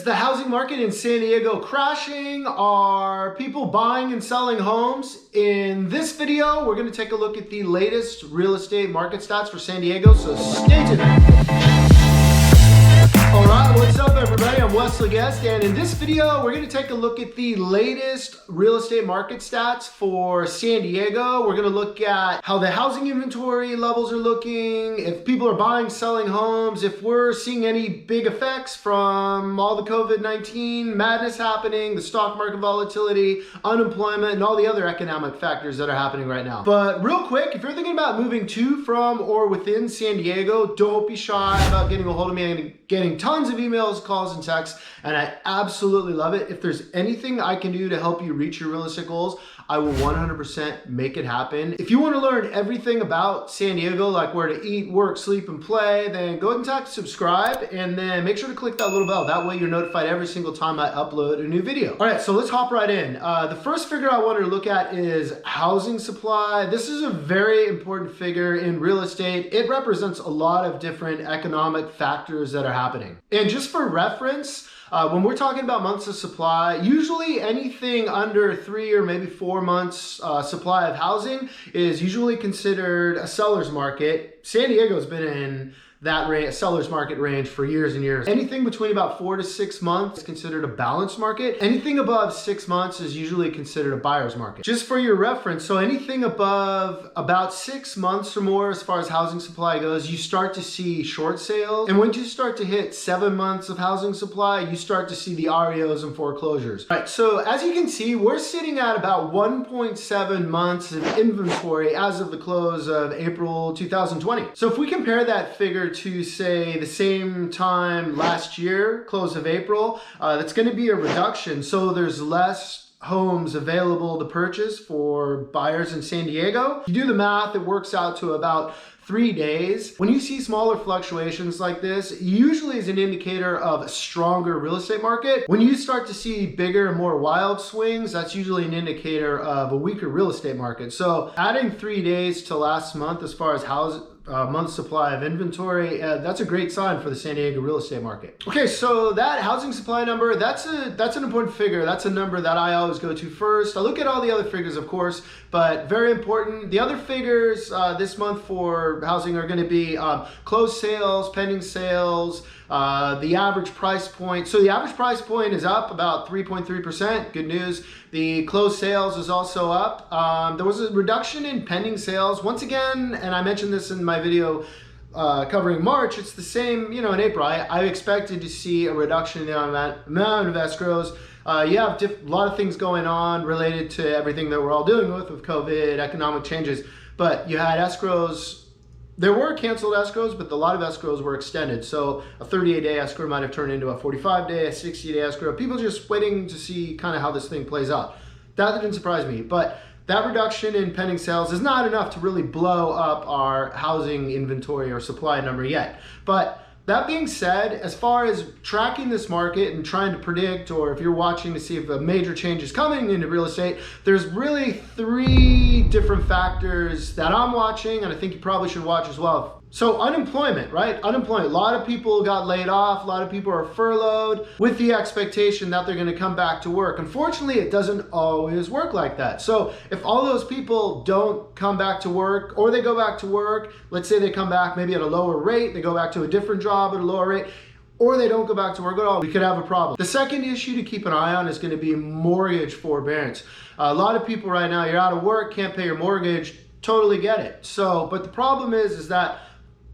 the housing market in San Diego crashing? Are people buying and selling homes? In this video, we're going to take a look at the latest real estate market stats for San Diego, so stay tuned. Alright, what's up everybody? I'm Wesley Guest, and in this video, we're going to take a look at the latest real estate market stats for San Diego. We're going to look at how the housing inventory levels are looking, if people are buying, selling homes, if we're seeing any big effects from all the COVID-19 madness happening, the stock market volatility, unemployment, and all the other economic factors that are happening right now. But real quick, if you're thinking about moving to, from, or within San Diego, don't be shy about getting a hold of me and getting tons of emails, calls, and texts, and I absolutely love it. If there's anything I can do to help you reach your real estate goals, I will 100% make it happen. If you want to learn everything about San Diego, like where to eat, work, sleep, and play, then go ahead and tap subscribe, and then make sure to click that little bell. That way you're notified every single time I upload a new video. All right, so let's hop right in. The first figure I wanted to look at is housing supply. This is a very important figure in real estate. It represents a lot of different economic factors that are happening. And just for reference, when we're talking about months of supply, usually anything under 3 or maybe 4 months supply of housing is usually considered a seller's market. San Diego's been in that seller's market range for years and years. Anything between about 4 to 6 months is considered a balanced market. Anything above 6 months is usually considered a buyer's market. Just for your reference, so anything above about 6 months or more as far as housing supply goes, you start to see short sales. And once you start to hit 7 months of housing supply, you start to see the REOs and foreclosures. All right, so as you can see, we're sitting at about 1.7 months of inventory as of the close of April 2020. So if we compare that figure to say the same time last year, close of April, that's going to be a reduction. So there's less homes available to purchase for buyers in San Diego. If you do the math, it works out to about 3 days. When you see smaller fluctuations like this, it usually is an indicator of a stronger real estate market. When you start to see bigger and more wild swings, that's usually an indicator of a weaker real estate market. So adding 3 days to last month as far as month supply of inventory, that's a great sign for the San Diego real estate market. Okay, so that housing supply number, that's an important figure. That's a number that I always go to first. I look at all the other figures, of course, but very important. The other figures this month for housing are going to be closed sales, pending sales, the average price point. So the average price point is up about 3.3%. Good news. The closed sales is also up. There was a reduction in pending sales. Once again, and I mentioned this in my video covering March, it's the same, in April. I expected to see a reduction in the amount of escrows. You have a lot of things going on related to everything that we're all dealing with COVID, economic changes, but you had escrows. There were canceled escrows, but a lot of escrows were extended. So a 38-day escrow might have turned into a 45-day, a 60-day escrow. People just waiting to see kind of how this thing plays out. That didn't surprise me, but that reduction in pending sales is not enough to really blow up our housing inventory or supply number yet. But that being said, as far as tracking this market and trying to predict, or if you're watching to see if a major change is coming into real estate, there's really 3 different factors that I'm watching, and I think you probably should watch as well. So unemployment, right? Unemployment. A lot of people got laid off. A lot of people are furloughed with the expectation that they're going to come back to work. Unfortunately, it doesn't always work like that. So if all those people don't come back to work, or they go back to work, let's say they come back maybe at a lower rate, they go back to a different job at a lower rate, or they don't go back to work at all, we could have a problem. The second issue to keep an eye on is going to be mortgage forbearance. A lot of people right now, you're out of work, can't pay your mortgage, totally get it. So, but the problem is that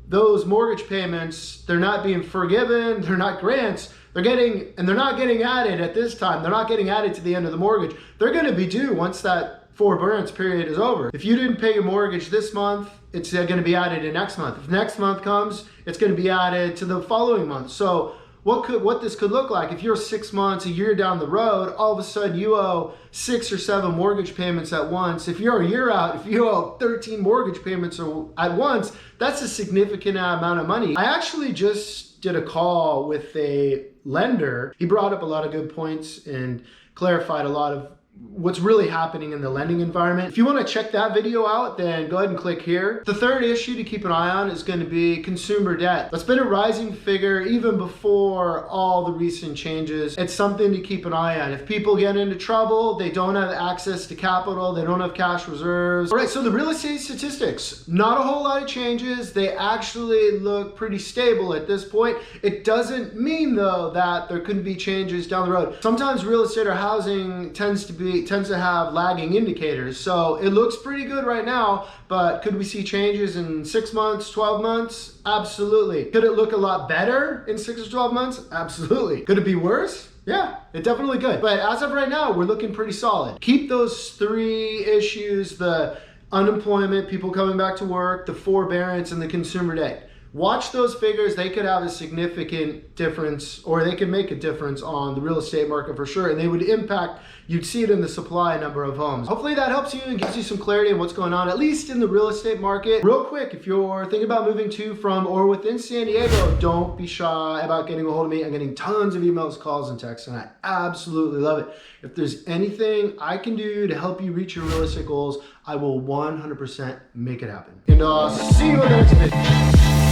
those mortgage payments, they're not being forgiven, they're not grants, they're not getting added at this time. They're not getting added to the end of the mortgage. They're going to be due once that forbearance period is over. If you didn't pay your mortgage this month, it's going to be added in next month. If next month comes, it's going to be added to the following month. So what this could look like, if you're 6 months, a year down the road, all of a sudden you owe 6 or 7 mortgage payments at once. If you're a year out, if you owe 13 mortgage payments at once, that's a significant amount of money. I actually just did a call with a lender. He brought up a lot of good points and clarified a lot of what's really happening in the lending environment. If you want to check that video out, then go ahead and click here. The third issue to keep an eye on is going to be consumer debt. That's been a rising figure even before all the recent changes. It's something to keep an eye on. If people get into trouble, they don't have access to capital, they don't have cash reserves. All right, so the real estate statistics, not a whole lot of changes. They actually look pretty stable at this point. It doesn't mean though that there couldn't be changes down the road. Sometimes real estate or housing tends to have lagging indicators. So it looks pretty good right now, but could we see changes in 6 months, 12 months? Absolutely. Could it look a lot better in 6 or 12 months? Absolutely. Could it be worse? Yeah, it definitely could. But as of right now, we're looking pretty solid. Keep those three issues, the unemployment, people coming back to work, the forbearance, and the consumer debt. Watch those figures. They could have a significant difference, or they can make a difference on the real estate market for sure, and they would impact, you'd see it in the supply number of homes. Hopefully that helps you and gives you some clarity on what's going on, at least in the real estate market. Real quick, if you're thinking about moving to, from, or within San Diego, don't be shy about getting a hold of me. I'm getting tons of emails, calls, and texts, and I absolutely love it. If there's anything I can do to help you reach your real estate goals, I will 100% make it happen. And see you in the next video.